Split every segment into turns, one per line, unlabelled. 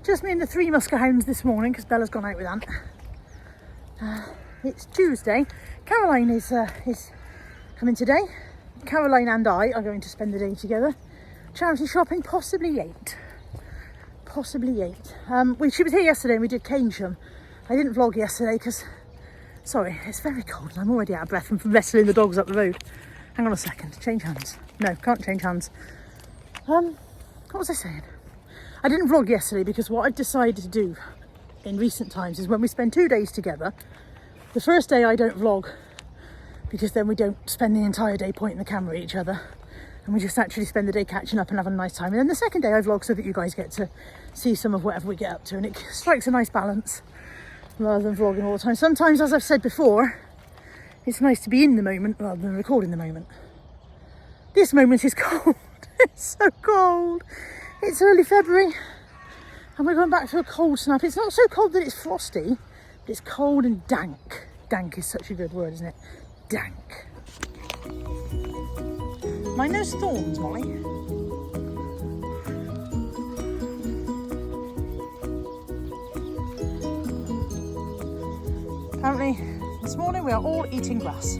Just me and the 3 Muskehounds this morning because Bella's gone out with Aunt. It's Tuesday. Caroline is coming today. Caroline and I are going to spend the day together. Charity shopping, possibly 8. Possibly 8. She was here yesterday and we did Keynsham. I didn't vlog yesterday because, sorry, it's very cold and I'm already out of breath from wrestling the dogs up the road. Hang on a second, change hands. No, can't change hands. What was I saying? I didn't vlog yesterday because what I've decided to do in recent times is when we spend 2 days together, the first day I don't vlog because then we don't spend the entire day pointing the camera at each other and we just actually spend the day catching up and having a nice time. And then the second day I vlog so that you guys get to see some of whatever we get up to, and it strikes a nice balance rather than vlogging all the time. Sometimes, as I've said before, it's nice to be in the moment rather than recording the moment. This moment is cold. It's so cold. It's early February and we're going back to a cold snap. It's not so cold that it's frosty, but it's cold and dank. Dank is such a good word, isn't it? Dank. Mind those thorns, Molly. Apparently, this morning we are all eating grass.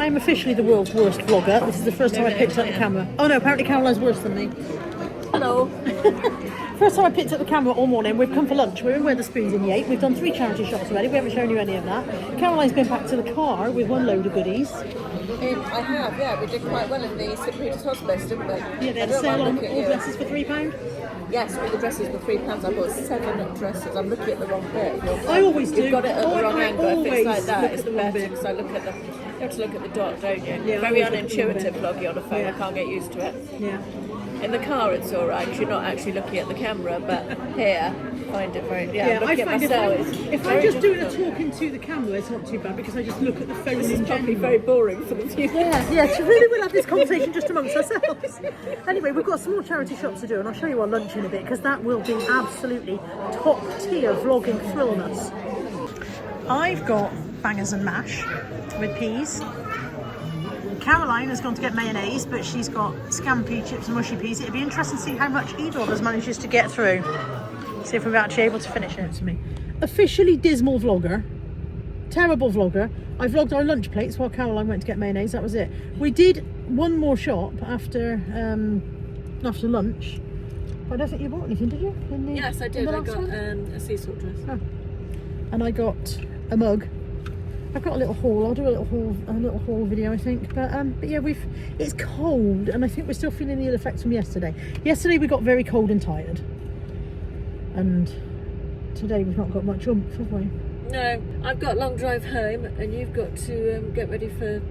I'm officially the world's worst vlogger. This is the first time I picked up the camera. Oh no, apparently Caroline's worse than me. Hello. First time I picked up the camera all morning. We've come for lunch. We're in Wetherspoons in Yate. We've done 3 charity shops already. We haven't shown you any of that. Caroline's been back to the car with 1 load of goodies.
I have, yeah. We did quite well in the St Peter's Hospice, didn't we?
Yeah, they had a sale on all dresses for £3.
Yes, all the dresses were £3. I bought 7 dresses. I'm looking at the wrong bit.
I always do.
You've got it at the wrong angle. If it's like that, it's
the wrong
better
bit.
because I look at the... You have to look at the dot, don't you?
Yeah,
very
I always look at the
unintuitive vlogging on a phone.
Yeah.
I can't get used to it.
Yeah.
In the car, it's all right. You're not actually looking at the camera, but here, I find it very... Yeah,
I find if I'm just doing a
difficult.
talking to the camera, it's not too bad because I just look at the phone
This
in
is probably
general.
very boring for the viewers.
Yeah, so really we'll have this conversation just amongst ourselves. Anyway, we've got some more charity shops to do and I'll show you our lunch in a bit because that will be absolutely top tier vlogging thrillness. I've got bangers and mash with peas. Caroline has gone to get mayonnaise, but she's got scampi, chips and mushy peas. It'd be interesting to see how much Edward manages to get through. See if we're actually able to finish it. To me, officially dismal vlogger, terrible vlogger. I vlogged our lunch plates while Caroline went to get mayonnaise. That was it. We did one more shop after lunch. But I don't think you bought anything, did you?
Yes, I did. I got a sea salt dress.
Oh. And I got a mug. I've got a little haul. I'll do a little haul video, I think. But yeah, it's cold, and I think we're still feeling the ill effects from yesterday. Yesterday we got very cold and tired, and today we've not got much oomph, have we?
No, I've got a long drive home, and you've got to get ready for...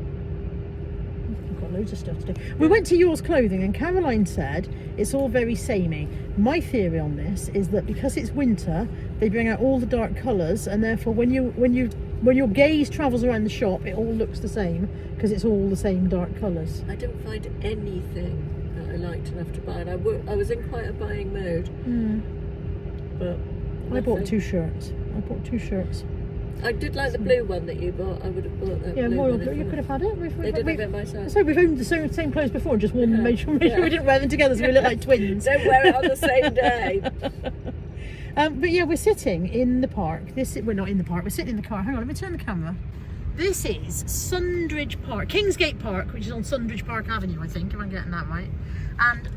I've got loads of stuff to do. We went to Yours Clothing, and Caroline said it's all very samey. My theory on this is that because it's winter, they bring out all the dark colours, and therefore when your gaze travels around the shop, it all looks the same because it's all the same dark colours.
I didn't find anything that I liked enough to buy, and I was in quite a buying mode. But
I bought 2 shirts.
I did like the blue one that you bought. I would have bought that blue
royal
one.
blue. You could have had it.
They didn't have it my size.
So we've owned the same clothes before and just worn them, made sure we didn't wear them together so we look like twins.
Don't wear it on the same day.
But yeah, we're sitting in the park. We're not in the park, we're sitting in the car. Hang on, let me turn the camera. This is Sundridge Park, Kingsgate Park, which is on Sundridge Park Avenue, I think, if I'm getting that right. And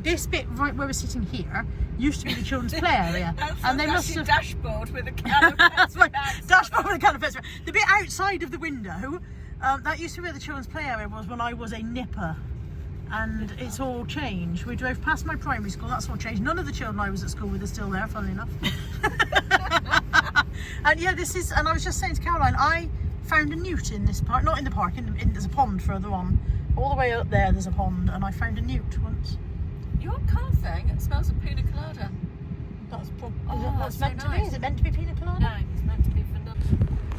this bit right where we're sitting here used to be the children's play area. And they must have...
dashboard with a can of Pepsi.
Dashboard with a can of Pepsi. The bit outside of the window, that used to be where the children's play area was when I was a nipper. And it's all changed. We drove past my primary school, that's all changed. None of the children I was at school with are still there, funnily enough. And yeah, and I was just saying to Caroline, I found a newt in this park, not in the park, there's a pond further on. All the way up there, there's a pond, and I found a newt once.
Your car thing, it smells of pina colada.
That's probably,
that's
meant
so
to be?
nice.
Is it meant to be pina colada?
No, it's meant to be vanilla.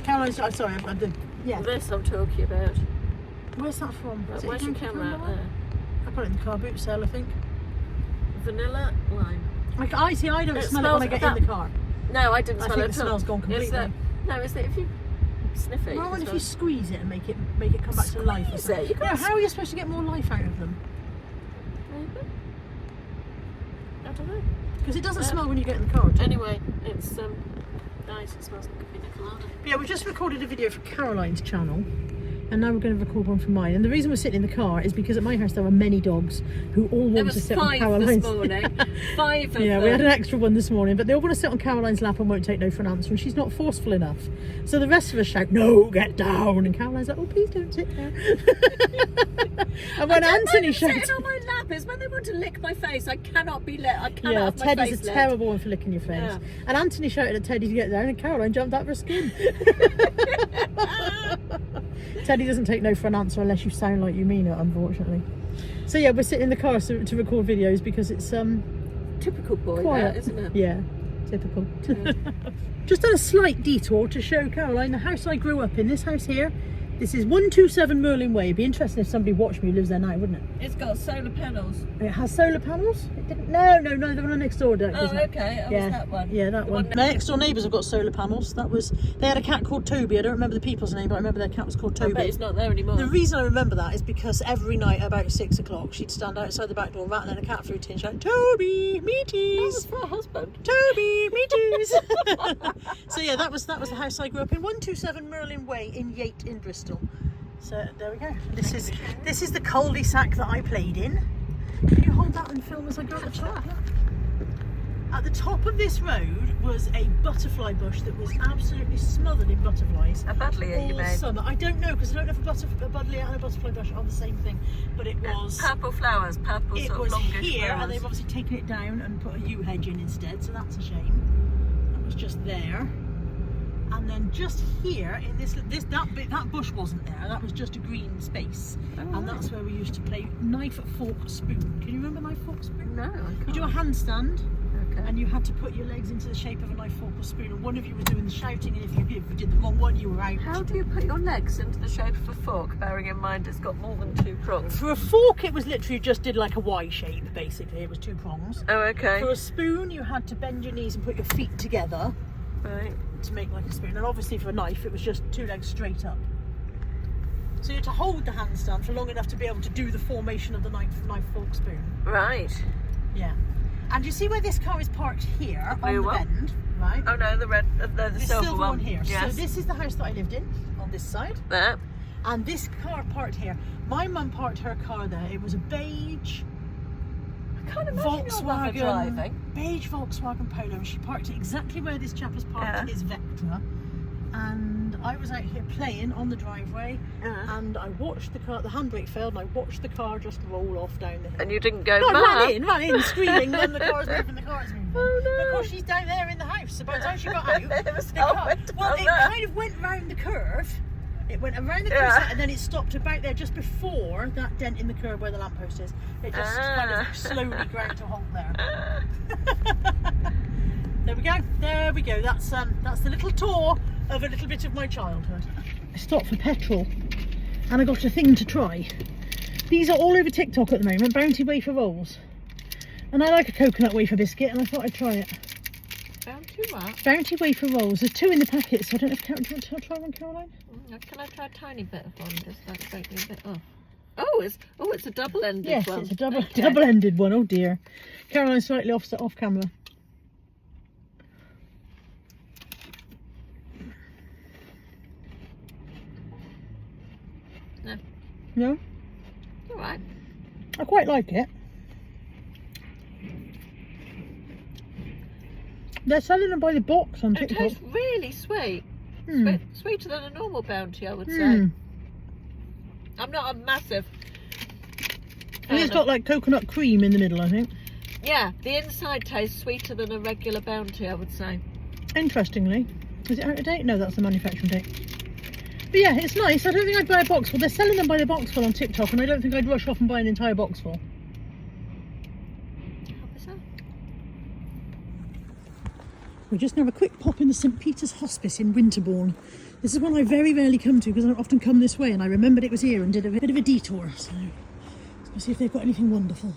Caroline's, sorry, I did. Yeah.
This I'm talking about.
Where's that from? Is it
Where's your camera out there?
I got it in the car boot sale, I think.
Vanilla lime.
I see. I don't smell it when I get in the car.
No, I didn't smell it at all.
The smell's gone completely.
Is that if you sniff it?
Well, if you squeeze it and make it come back to life. How are you supposed to get more life out of them?
Maybe. I don't know.
Because it doesn't smell when you get in the car.
Anyway, it's nice. It smells like a pina colada.
Yeah, we just recorded a video for Caroline's channel. And now we're going to record one for mine. And the reason we're sitting in the car is because at my house there are many dogs who all want to sit on Caroline's.
There was 5 this morning. 5 of them.
Yeah, we had an extra one this morning, but they all want to sit on Caroline's lap and won't take no for an answer, and she's not forceful enough. So the rest of us shout, "No, get down!" And Caroline's like, "Oh, please don't sit there." And when Anthony shouts,
sitting on my lap is when they want to lick my face. I cannot be lit. I cannot.
Yeah,
have my
Teddy's
face
a
licked.
terrible one for licking your face.
Yeah.
And Anthony shouted at Teddy to get down, and Caroline jumped out of her skin. Teddy doesn't take no for an answer unless you sound like you mean it, unfortunately. So yeah, we're sitting in the car to record videos because it's
Typical boy,
quiet,
that, isn't it?
Yeah, typical.
Yeah.
Just done a slight detour to show Caroline the house I grew up in. This house here. This is 127 Merlin Way. It'd be interesting if somebody watched me who lives there now, wouldn't it?
It's got solar panels.
It has solar panels? It didn't. No, the one next door don't.
Oh, okay. Was that one?
Yeah, that one. My next door neighbours have got solar panels. They had a cat called Toby. I don't remember the people's name, but I remember their cat was called Toby.
I bet it's not there anymore.
The reason I remember that is because every night about 6 o'clock, she'd stand outside the back door, rattling a cat food tin, shouting, "Toby, meaties!"
That was for her husband.
Toby, meaties! So yeah, that was the house I grew up in, 127 Merlin Way in Yate in Bristol. So there we go. This is the cul-de-sac that I played in. Can you hold that and film as I go at the top? At the top of this road was a butterfly bush that was absolutely smothered in butterflies.
A buddleia you
all
made?
summer. I don't know because I don't know if a buddleia and a butterfly bush are the same thing, but it was
purple flowers, purple
it
sort
was
of longish
here,
flowers.
and they've obviously taken it down and put a yew hedge in instead, so that's a shame. That was just there. And then just here in that bush wasn't there. That was just a green space, and that's where we used to play knife, fork, spoon. Can you remember knife, fork, spoon?
No, I can't.
You do a handstand,
Okay.
and you had to put your legs into the shape of a knife, fork, or spoon. And one of you was doing the shouting, and if you did the wrong one, you were out.
How do you put your legs into the shape of a fork, bearing in mind it's got more than 2 prongs?
For a fork, it was literally just did like a Y shape. Basically, it was 2 prongs.
Oh, okay.
For a spoon, you had to bend your knees and put your feet together.
Right.
To make like a spoon, and obviously for a knife it was just 2 legs straight up, so you had to hold the handstand for long enough to be able to do the formation of the knife, fork, spoon.
Right.
Yeah. And you see where this car is parked here on the
what?
bend, right?
Oh no, the
This
silver
one here.
Yes.
So this is the house that I lived in on this side,
There.
and this car parked here. My mum parked her car there. It was a beige
I can't imagine your mother driving.
beige Volkswagen Polo, and she parked it exactly where this chap has parked his Vectra. And I was out here playing on the driveway, and I watched the handbrake failed, and I watched the car just roll off down the hill.
And you didn't go
No,
mad?
I ran in screaming, then the car's moving.
Oh no.
Because she's down there in the house, so by the time she got out,
It was
the car,
helmet
well,
down
it
there.
kind of went round the curve. It went around the curve, and then it stopped about there just before that dent in the curb where the lamppost is. It just kind of slowly ground to a halt there. There we go. That's the little tour of a little bit of my childhood. I stopped for petrol, and I got a thing to try. These are all over TikTok at the moment, Bounty wafer rolls. And I like a coconut wafer biscuit, and I thought I'd try it. Bounty wafer rolls. There's 2 in the packet, so I don't know if do you want to try one, Caroline?
Can I try a tiny bit of one? Just like break me a bit off. Oh, it's a double-ended one.
Yes, it's a double-ended one. Oh dear. Caroline's slightly off camera.
No.
No?
All right.
I quite like it. They're selling them by the box on
It
TikTok.
tastes really sweet. Sweeter than a normal Bounty, I would say. I'm not a massive
And it's got like coconut cream in the middle, I think.
Yeah, the inside tastes sweeter than a regular Bounty, I would say.
Interestingly. Is it out of date? No, that's the manufacturing date. But yeah, it's nice. I don't think I'd buy a box full. They're selling them by the box full on TikTok, and I don't think I'd rush off and buy an entire box full. We'll just have a quick pop in the St Peter's Hospice in Winterbourne. This is one I very rarely come to because I don't often come this way, and I remembered it was here and did a bit of a detour. So let's see if they've got anything wonderful.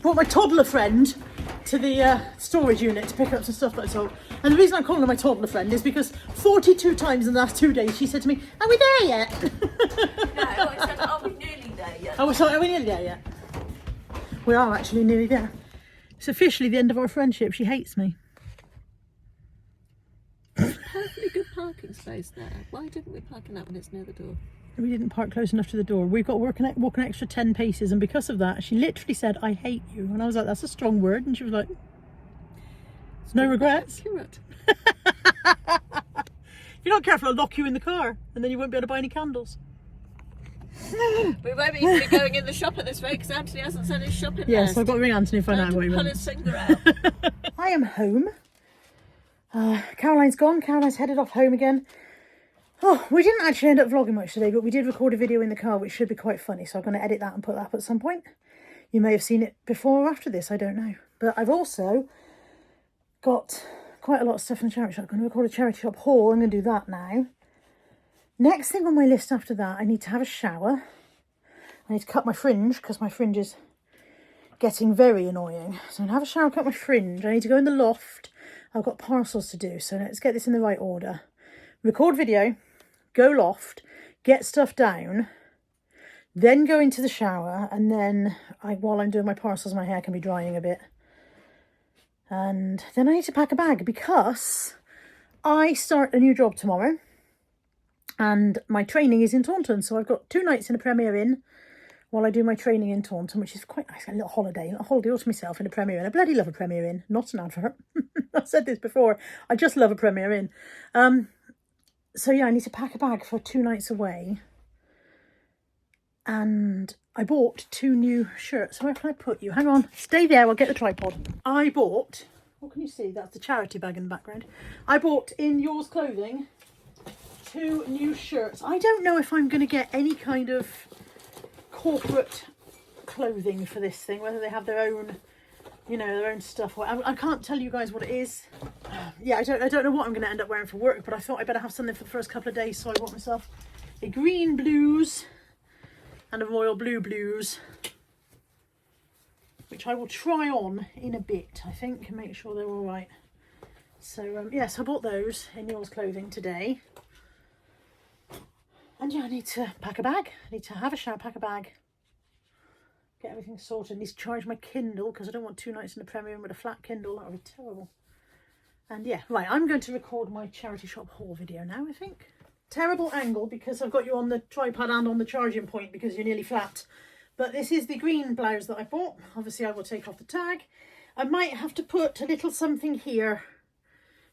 brought my toddler friend to the storage unit to pick up some stuff that I sold. And the reason I'm calling her my toddler friend is because 42 times in the last 2 days she said to me, "Are we there yet?"
No, I said, "Are we nearly there yet?"
Oh, sorry, are we nearly there yet? We are actually nearly there. It's officially the end of our friendship. She hates me.
Perfectly good parking space there. Why didn't we park in that when it's near the door?
We didn't park close enough to the door. We've got to walk an extra 10 paces, and because of that, she literally said, "I hate you." And I was like, "That's a strong word." And she was like, "No regrets."
Accurate.
If you're not careful, I'll lock you in the car, and then you won't be able to buy any candles.
We won't even be going in the shop at this rate because Anthony hasn't sent his shopping
Yes,
list.
I've got to ring Anthony and find out what he
Pull
wants.
his finger out.
I am home. Caroline's gone. Caroline's headed off home again. Oh, we didn't actually end up vlogging much today, but we did record a video in the car, which should be quite funny. So I'm going to edit that and put that up at some point. You may have seen it before or after this, I don't know. But I've also got quite a lot of stuff in the charity shop. I'm going to record a charity shop haul. I'm going to do that now. Next thing on my list after that, I need to have a shower. I need to cut my fringe because my fringe is getting very annoying. So I'm going to have a shower, cut my fringe. I need to go in the loft. I've got parcels to do. So let's get this in the right order. Record video, go loft, get stuff down, then go into the shower, and then while I'm doing my parcels, my hair can be drying a bit. And then I need to pack a bag because I start a new job tomorrow and my training is in Taunton. So I've got 2 nights in a Premier Inn while I do my training in Taunton, which is quite nice. A little holiday all to myself in a Premier Inn. I bloody love a Premier Inn, not an advert. I've said this before. I just love a Premier Inn. So yeah, I need to pack a bag for 2 nights away. And I bought 2 new shirts. Where can I put you? Hang on, stay there, I'll get the tripod. I bought, what can you see? That's the charity bag in the background. I bought in Yours Clothing 2 new shirts. I don't know if I'm going to get any kind of corporate clothing for this thing, whether they have their own, you know, their own stuff. I can't tell you guys what it is. Yeah, I don't know what I'm going to end up wearing for work, but I thought I better have something for the first couple of days, so I bought myself a green blues and a royal blue blues, which I will try on in a bit, I think, and make sure they're all right. So yes, I bought those in Yours Clothing today. And yeah, I need to pack a bag. I need to have a shower, pack a bag, get everything sorted. I need to charge my Kindle because I don't want 2 nights in the Premier Inn with a flat Kindle. That would be terrible. And yeah, right, I'm going to record my charity shop haul video now, I think. Terrible angle because I've got you on the tripod and on the charging point because you're nearly flat. But this is the green blouse that I bought. Obviously, I will take off the tag. I might have to put a little something here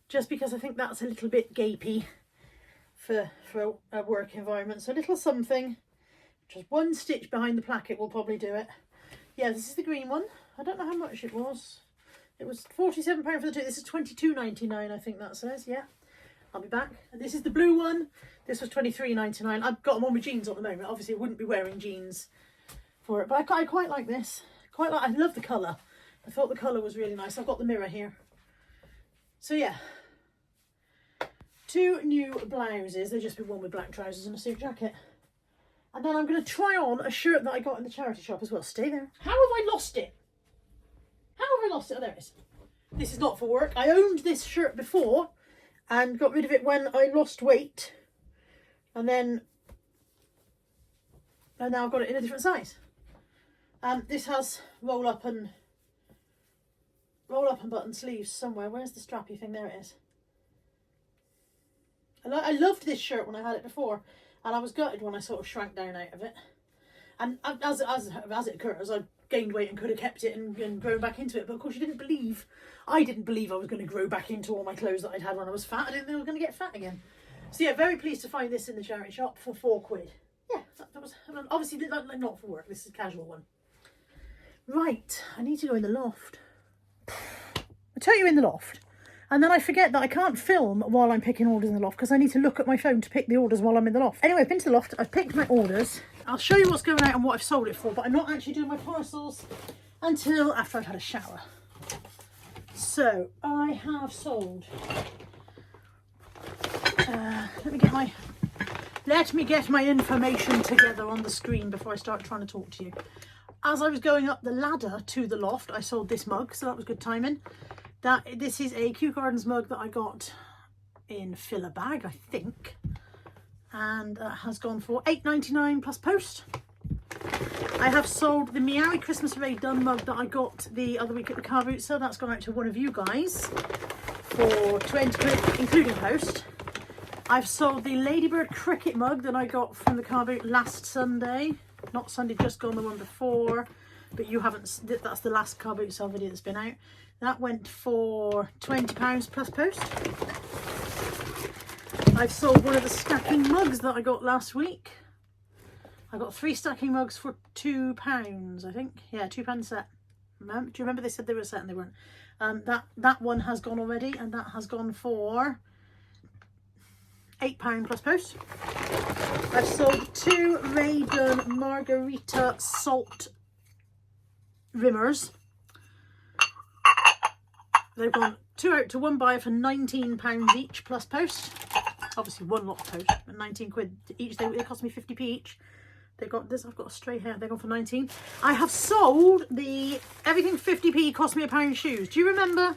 just because I think that's a little bit gapey for a work environment. So a little something, just 1 stitch behind the placket will probably do it. Yeah, this is the green one. I don't know how much it was. It was £47 for the 2. This is £22.99, I think that says. Yeah, I'll be back. And this is the blue one. This was £23.99. I've got them on with jeans at the moment. Obviously, I wouldn't be wearing jeans for it, but I quite like this. I love the colour. I thought the colour was really nice. I've got the mirror here. So yeah, 2 new blouses. They'll just be one with black trousers and a suit jacket. And then I'm going to try on a shirt that I got in the charity shop as well. Stay there. How have I lost it? How have I lost it? Oh, there it is. This is not for work. I owned this shirt before and got rid of it when I lost weight. And now I've got it in a different size. This has roll up and button sleeves somewhere. Where's the strappy thing? There it is. I loved this shirt when I had it before, and I was gutted when I sort of shrank down out of it. And as it occurs, I gained weight and could have kept it and grown back into it. But of course, I didn't believe I was going to grow back into all my clothes that I'd had when I was fat. I didn't think I was going to get fat again. So yeah, very pleased to find this in the charity shop for £4. Yeah, that was obviously not for work. This is a casual one. Right, I need to go in the loft. I tell you in the loft. And then I forget that I can't film while I'm picking orders in the loft because I need to look at my phone to pick the orders while I'm in the loft. Anyway, I've been to the loft, I've picked my orders. I'll show you what's going out and what I've sold it for, but I'm not actually doing my parcels until after I've had a shower. So, I have sold... let me get my information together on the screen before I start trying to talk to you. as I was going up the ladder to the loft, I sold this mug, so that was good timing. This is a Kew Gardens mug that I got in filler bag, I think, and that has gone for £8.99 plus post. I have sold the Meowie Christmas Array Done mug that I got the other week at the car boot sale. That's gone out to one of you guys for 20 quid, including post. I've sold the Ladybird Cricket mug that I got from the car boot last Sunday. Not Sunday, just gone, the one before. But you haven't, that's the last car boot sale video that's been out. That went for £20 plus post. I've sold one of the stacking mugs that I got last week. I got 3 stacking mugs for £2, I think. Yeah, £2 set. Do you remember they said they were a set and they weren't? That one has gone already, and that has gone for £8 plus post. I've sold 2 Raydon Margarita Salt Rimmers. They've gone 2 out to 1 buyer for £19 each plus post. Obviously one lot of post, but 19 quid each. They cost me 50p each. They've got this, I've got a stray hair, they've gone for 19. I have sold the everything 50p cost me £1 shoes. Do you remember a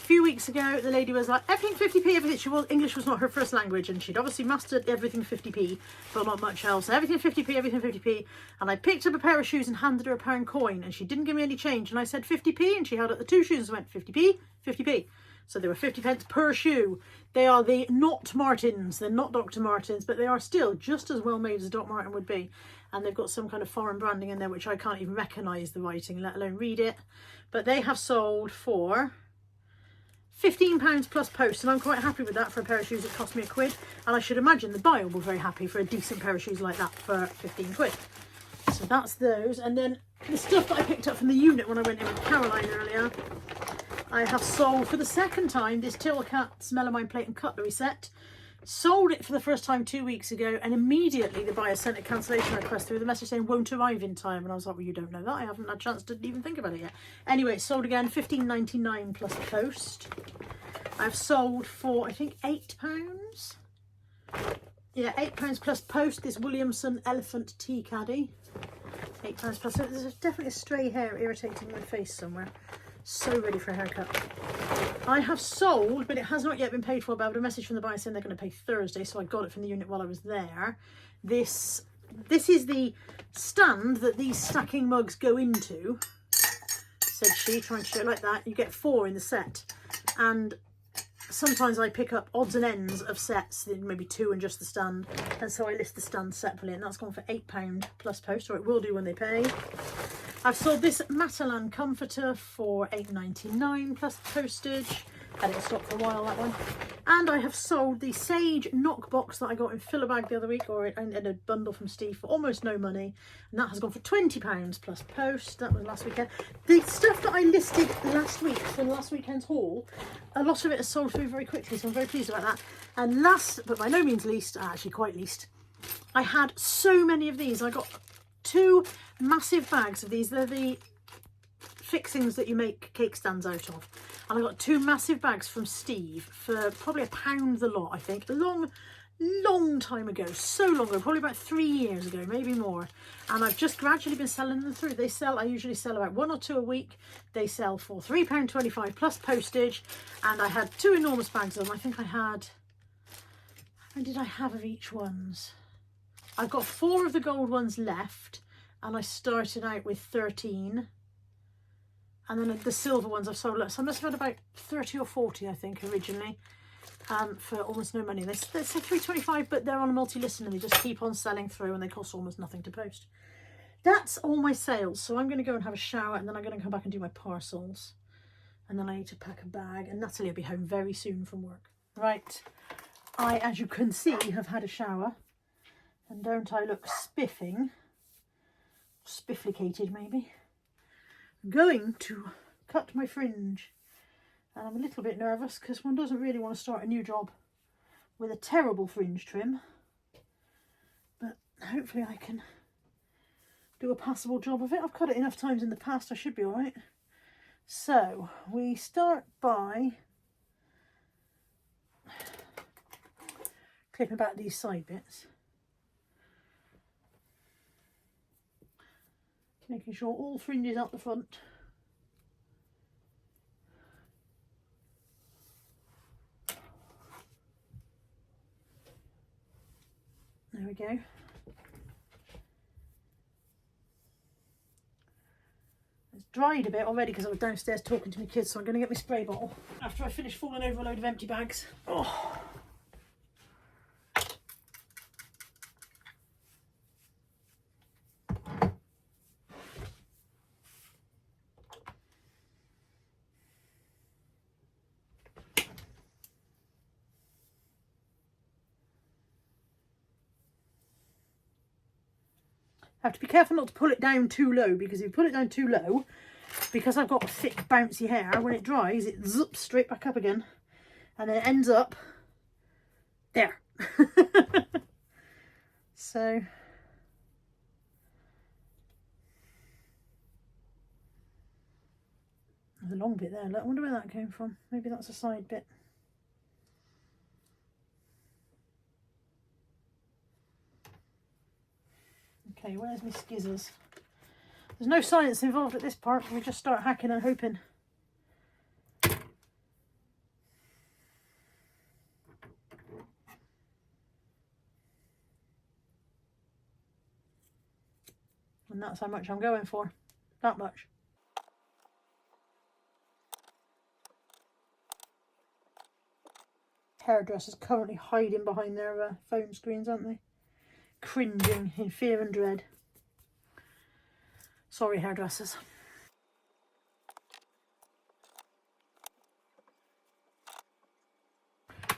few weeks ago the lady was like, everything 50p, everything, English was not her first language, and she'd obviously mastered everything 50p, but not much else. Everything 50p, everything 50p. And I picked up a pair of shoes and handed her £1 coin, and she didn't give me any change, and I said 50p, and she held up the 2 shoes and went 50p, 50p. So they were 50 pence per shoe. They are the not Martens. They're not Dr. Martens, but they are still just as well made as a Dr. Martin would be. And they've got some kind of foreign branding in there, which I can't even recognise the writing, let alone read it. But they have sold for £15 plus post, and I'm quite happy with that for a pair of shoes that cost me £1. And I should imagine the buyer will be very happy for a decent pair of shoes like that for 15 quid. So that's those. And then the stuff that I picked up from the unit when I went in with Caroline earlier, I have sold for the second time this Till Cat's Melamine plate and cutlery set. Sold it for the first time 2 weeks ago, and immediately the buyer sent a cancellation request through the message saying won't arrive in time, and I was like, well, you don't know that, I haven't had a chance to even think about it yet. Anyway, it's sold again, £15.99 plus post. I've sold for I think £8. Yeah, £8 plus post this Williamson Elephant Tea Caddy. £8 plus. There's definitely a stray hair irritating my face somewhere. So ready for a haircut. I have sold, but it has not yet been paid for, but I had a message from the buyer saying they're going to pay Thursday, so I got it from the unit while I was there. This is the stand that these stacking mugs go into, said she, trying to show it like that. You get 4 in the set, and sometimes I pick up odds and ends of sets, maybe 2 and just the stand, and so I list the stand separately, and that's gone for £8 plus post, or it will do when they pay. I've sold this Matalan comforter for £8.99 plus postage. Had it in stock for a while, that one. And I have sold the Sage knock box that I got in filler bag the other week, or in a bundle from Steve, for almost no money. And that has gone for £20 plus post. That was last weekend. The stuff that I listed last week from last weekend's haul, a lot of it has sold through very quickly, so I'm very pleased about that. And last, but by no means least, actually quite least, I had so many of these. I got 2 massive bags of these. They're the fixings that you make cake stands out of, and I got 2 massive bags from Steve for probably £1 the lot, I think, a long time ago, so long ago, probably about 3 years ago, maybe more. And I've just gradually been selling them through. I usually sell about 1 or 2 a week. They sell for £3.25 plus postage, and I had 2 enormous bags of them. I think I had, how many did I have of each ones? I've got 4 of the gold ones left, and I started out with 13. And then the silver ones I've sold, so I must have had about 30 or 40, I think, originally, for almost no money. They say £3.25, but they're on a multi-listing and they just keep on selling through, and they cost almost nothing to post. That's all my sales. So I'm going to go and have a shower, and then I'm going to come back and do my parcels. And then I need to pack a bag, and Natalie will be home very soon from work. Right, I, as you can see, have had a shower. And don't I look spiffing? Spifflicated, maybe. I'm going to cut my fringe. And I'm a little bit nervous because one doesn't really want to start a new job with a terrible fringe trim. But hopefully I can do a passable job of it. I've cut it enough times in the past, I should be alright. So, we start by clipping back these side bits. Making sure all fringes out the front. There we go. It's dried a bit already because I was downstairs talking to my kids, so I'm going to get my spray bottle after I finish falling over a load of empty bags. Oh. Have to be careful not to pull it down too low, because if you pull it down too low, because I've got thick bouncy hair, when it dries it zips straight back up again and then it ends up there. So there's a long bit there. Look, I wonder where that came from. Maybe that's a side bit. Okay, where's my skizzers? There's no science involved at this part. We just start hacking and hoping. And that's how much I'm going for. That much. Hairdressers currently hiding behind their phone screens, aren't they? Cringing in fear and dread. Sorry, hairdressers.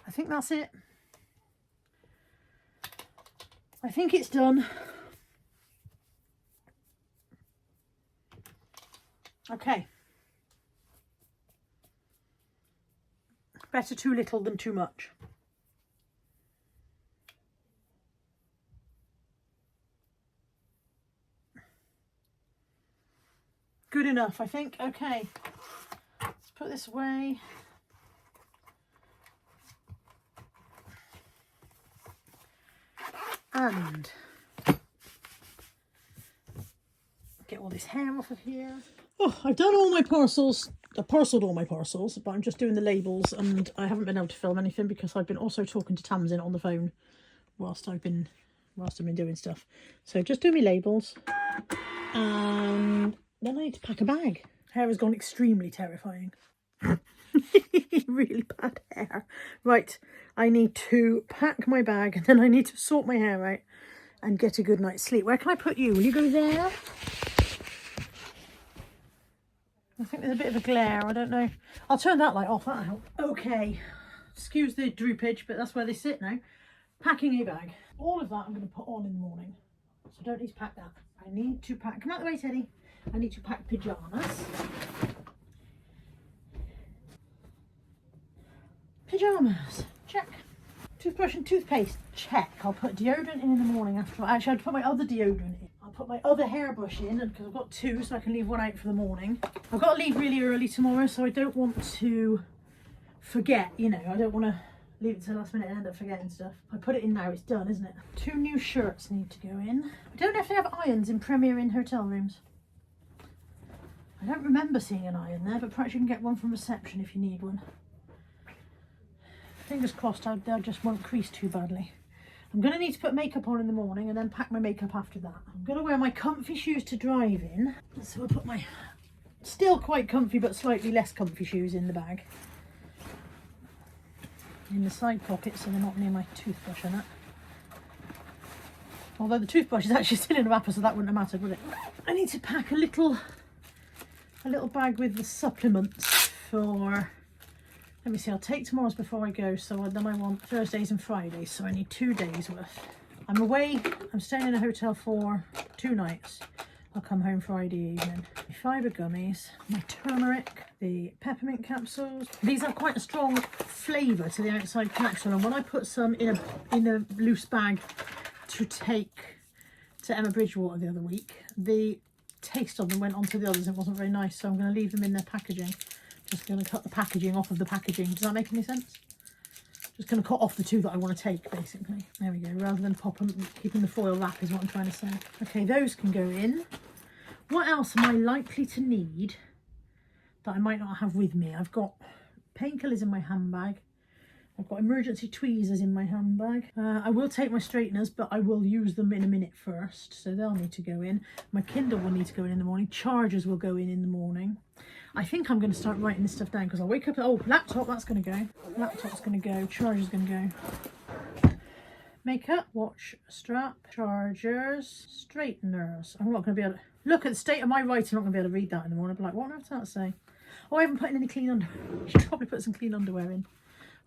I think that's it. I think it's done. Okay. Better too little than too much. Good enough, I think. Okay, let's put this away. And get all this hair off of here. Oh, I've done all my parcels. I parcelled all my parcels, but I'm just doing the labels, and I haven't been able to film anything because I've been also talking to Tamsin on the phone whilst I've been doing stuff. So just do my labels, and then I need to pack a bag. Hair has gone extremely terrifying. Really bad hair. Right, I need to pack my bag, and then I need to sort my hair out and get a good night's sleep. Where can I put you? Will you go there? I think there's a bit of a glare. I don't know. I'll turn that light off. That'll help. Okay. Excuse the droopage, but that's where they sit now. Packing a bag. All of that I'm going to put on in the morning. So I don't need to pack that. I need to pack... Come out the way, Teddy. I need to pack pyjamas. Pyjamas. Check. Toothbrush and toothpaste. Check. I'll put deodorant in the morning after. Actually, I'd put my other deodorant in. I'll put my other hairbrush in because I've got two, so I can leave one out for the morning. I've got to leave really early tomorrow, so I don't want to forget, you know. I don't want to leave it to the last minute and end up forgetting stuff. I put it in now, it's done, isn't it? 2 new shirts need to go in. I don't know if they have irons in Premier Inn hotel rooms. I don't remember seeing an iron there, but perhaps you can get one from reception if you need one. Fingers crossed they just won't crease too badly. I'm going to need to put makeup on in the morning and then pack my makeup after that. I'm going to wear my comfy shoes to drive in. So I'll put my still quite comfy but slightly less comfy shoes in the bag. In the side pocket so they're not near my toothbrush and that. Although the toothbrush is actually still in the wrapper, so that wouldn't have mattered, would it? I need to pack a little bag with the supplements for... Let me see, I'll take tomorrow's before I go, so then I want Thursdays and Fridays, so I need 2 days worth. I'm away, I'm staying in a hotel for 2 nights. I'll come home Friday evening. My fibre gummies, my turmeric, the peppermint capsules. These have quite a strong flavour to the outside capsule, and when I put some in a loose bag to take to Emma Bridgewater the other week, the taste of them went onto the others. It wasn't very nice, so I'm going to leave them in their packaging. Just going to cut the packaging off of the packaging. Does that make any sense? Just going to cut off the 2 that I want to take, basically. There we go. Rather than pop them, keeping the foil wrap is what I'm trying to say. Okay, those can go in. What else am I likely to need that I might not have with me? I've got painkillers in my handbag. I've got emergency tweezers in my handbag. I will take my straighteners, but I will use them in a minute first, so they'll need to go in. My Kindle will need to go in the morning. Chargers will go in the morning. I think I'm going to start writing this stuff down because I'll wake up. Oh, laptop, that's going to go. Laptop's going to go. Charger's going to go. Makeup, watch strap, chargers, straighteners. I'm not going to be able to look at the state of my writing. I'm not going to be able to read that in the morning. I'll be like, what on earth does that say? Oh, I haven't put in any clean underwear. I should probably put some clean underwear in.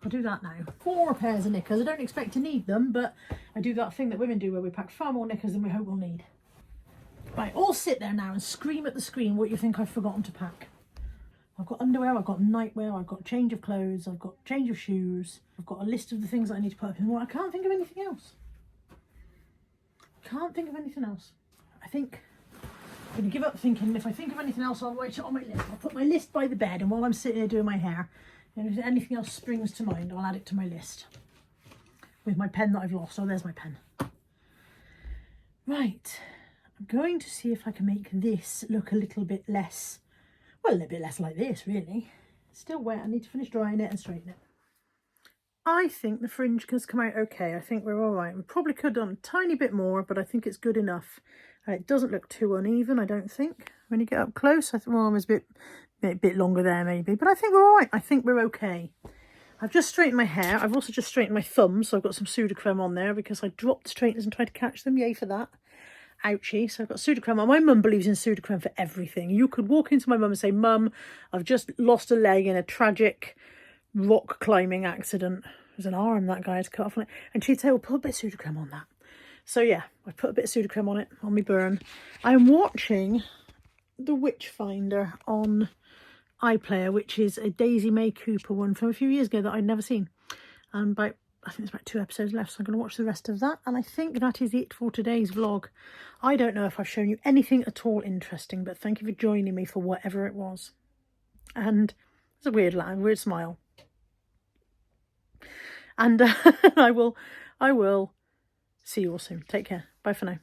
I'll do that now. 4 pairs of knickers. I don't expect to need them, but I do that thing that women do where we pack far more knickers than we hope we'll need. Right, all sit there now and scream at the screen what you think I've forgotten to pack. I've got underwear, I've got nightwear, I've got change of clothes, I've got change of shoes, I've got a list of the things that I need to put up in. Well, I can't think of anything else. Can't think of anything else. I think I'm going to give up thinking. If I think of anything else, I'll write it on my list. I'll put my list by the bed, and while I'm sitting there doing my hair, and if anything else springs to mind, I'll add it to my list. With my pen that I've lost. Oh, there's my pen. Right. I'm going to see if I can make this look a little bit less, well, a little bit less like this, really. It's still wet. I need to finish drying it and straighten it. I think the fringe has come out okay. I think we're all right. We probably could have done a tiny bit more, but I think it's good enough. And it doesn't look too uneven, I don't think. When you get up close, I think, well, it was a bit longer there maybe. But I think we're all right. I think we're okay. I've just straightened my hair. I've also just straightened my thumbs. So I've got some Sudocrem on there because I dropped the straighteners and tried to catch them. Yay for that. Ouchie. So I've got Sudocrem on. My mum believes in Sudocrem for everything. You could walk into my mum and say, Mum, I've just lost a leg in a tragic rock climbing accident. There's an arm that guy had cut off on it. And she'd say, well, put a bit of Sudocrem on that. So yeah, I put a bit of Sudocrem on it, on my burn. I'm watching The Witchfinder on iPlayer, which is a Daisy May Cooper one from a few years ago that I'd never seen. And I think there's about 2 episodes left, so I'm going to watch the rest of that. And I think that is it for today's vlog. I don't know if I've shown you anything at all interesting, but thank you for joining me for whatever it was. And it's a weird smile. And I will see you all soon. Take care. Bye for now.